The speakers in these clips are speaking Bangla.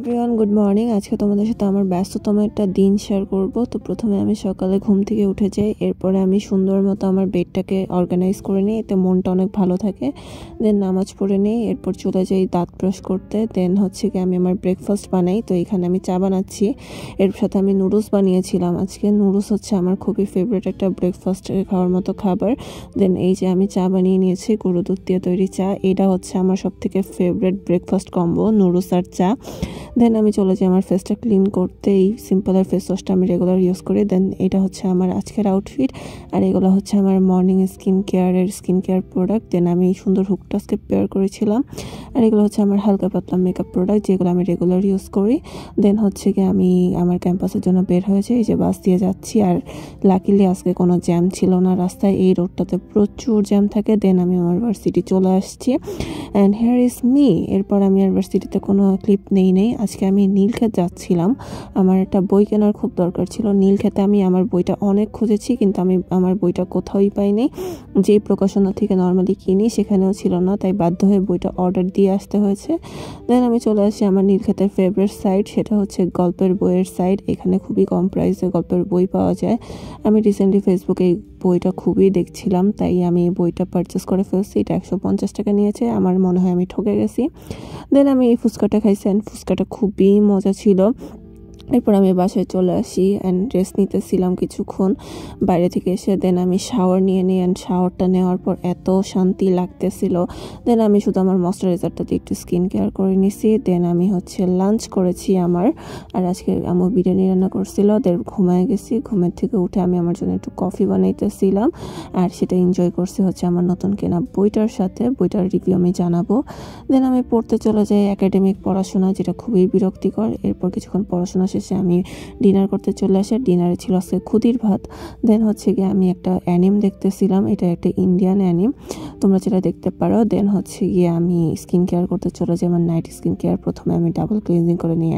Everyone good morning. আজকে তোমাদের সাথে আমার ব্যস্ততম একটা দিন শেয়ার করব। তো প্রথমে আমি সকালে ঘুম থেকে উঠে যাই, এরপরে আমি সুন্দর মতো আমার বেডটাকে অর্গানাইজ করে নিই, এতে মনটা অনেক ভালো থাকে। দেন নামাজ পড়ে নিই, এরপর চলে যাই দাঁত ব্রাশ করতে। দেন হচ্ছে কি আমি আমার ব্রেকফাস্ট বানাই। তো এখানে আমি চা বানাচ্ছি, এর সাথে আমি নুডলস বানিয়েছিলাম। আজকে নুডলস হচ্ছে আমার খুবই ফেভারিট একটা ব্রেকফাস্টে খাওয়ার মতো খাবার। দেন এই যে আমি চা বানিয়ে নিয়েছি, গরুর দুধ দিয়ে তৈরি চা। এটা হচ্ছে আমার সবথেকে ফেভারিট ব্রেকফাস্ট কম্বো, নুডলস আর চা। দেন আমি চলে যাই আমার ফেসটা ক্লিন করতে। এই সিম্পলের ফেস ওয়াশটা আমি রেগুলার ইউজ করি। দেন এটা হচ্ছে আমার আজকের আউটফিট, আর এগুলো হচ্ছে আমার মর্নিং স্কিন কেয়ার প্রোডাক্ট। দেন আমি এই সুন্দর হুকটা আজকে পেয়ার করেছিলাম, আর এগুলো হচ্ছে আমার হালকা পাতলা মেকআপ প্রোডাক্ট যেগুলো আমি রেগুলার ইউজ করি। দেন হচ্ছে কি আমি আমার ক্যাম্পাসের জন্য বের হয়েছে, এই যে বাস দিয়ে যাচ্ছি। আর লাকিলি আজকে কোনো জ্যাম ছিল না রাস্তায়, এই রোডটাতে প্রচুর জ্যাম থাকে। দেন আমি আমার ভার্সিটি চলে আসছি, অ্যান্ড হেয়ার ইজ মি। এরপর আমি আর ভার্সিটিতে কোনো ক্লিপ নেই। আজকে আমি নীলক্ষেত যাচ্ছিলাম, আমার একটা বই কেনার খুব দরকার ছিল। নীলক্ষেতে আমি আমার বইটা অনেক খুঁজেছি, কিন্তু আমি আমার বইটা কোথাওই পাইনি। যেই প্রকাশনা থেকে নর্মালি কিনি সেখানেও ছিল না, তাই বাধ্য হয়ে বইটা অর্ডার দিয়ে আসতে হয়েছে। দেন আমি চলে আসি আমার নীলক্ষেতের ফেভারিট সাইট, সেটা হচ্ছে গল্পের বইয়ের সাইট। এখানে খুবই কম প্রাইসে গল্পের বই পাওয়া যায়। আমি রিসেন্টলি ফেসবুকে এই বইটা খুবই দেখছিলাম, তাই আমি এই বইটা পারচেস করে ফেলছি। এটা 150 টাকা নিয়েছে, আমার মনে হয় আমি ঠকে গেছি। দেন আমি এই ফুচকাটা খাইছি, অ্যান্ড ফুচকাটা খুবই মজা ছিল। এরপর আমি বাসায় চলে আসি অ্যান্ড রেস্ট নিতেছিলাম কিছুক্ষণ বাইরে থেকে এসে। দেন আমি শাওয়ার নিয়ে নিই, অ্যান্ড শাওয়ারটা নেওয়ার পর এত শান্তি লাগতেছিল। দেন আমি শুধু আমার ময়শ্চারাইজারটা দিয়ে একটু স্কিন কেয়ার করে নিছি। দেন আমি হচ্ছে লাঞ্চ করেছি আমার, আর আজকে আমি বিরিয়ানি রান্না করছিল। দেন ঘুমায় গেছি, ঘুমের থেকে উঠে আমি আমার জন্য একটু কফি বানাইতেছিলাম, আর সেটা এনজয় করছি হচ্ছে আমার নতুন কেনা বইটার সাথে। বইটার রিভিউ আমি জানাবো। দেন আমি পড়তে চলে যাই একাডেমিক পড়াশোনা, যেটা খুবই বিরক্তিকর। এরপর কিছুক্ষণ পড়াশোনা শেষে আমি ডিনার করতে চলে আসি। ডিনারে ছিল আজকে খুদির ভাত। দেন হচ্ছে গিয়ে আমি একটা অ্যানিম দেখতেছিলাম, এটা একটা ইন্ডিয়ান অ্যানিম, তোমরা যেটা দেখতে পারো। দেন হচ্ছে গিয়ে আমি স্কিন কেয়ার করতে চলে যাই, আমার নাইট স্কিন কেয়ার। প্রথমে আমি ডাবল ক্লিনজিং করে নিই,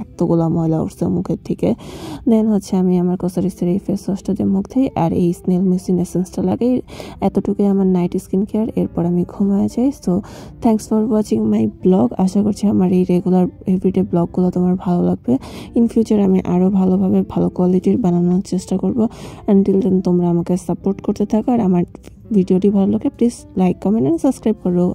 এতগুলো ময়লা উঠছে মুখের থেকে। দেন হচ্ছে আমি আমার কসারিসের এই ফেস ওয়াশটা দিয়ে মুখ ধুই, আর এই স্নেল মিউসিন এসেন্সটা লাগাই। এতটুকুই আমার নাইট স্কিন কেয়ার। এরপর আমি ঘুমায় যাই। So thanks for watching my blog. আশা করছি আমার এই রেগুলার এভরিডে ব্লগগুলো তোমার ভালো লাগবে। ইন ফিউচার আমি আরও ভালোভাবে ভালো কোয়ালিটির বানানোর চেষ্টা করব। আনটিল দেন তোমরা আমাকে সাপোর্ট করতে থাকো, আর আমার ভিডিওটি ভালো লাগে please like, comment and subscribe করো।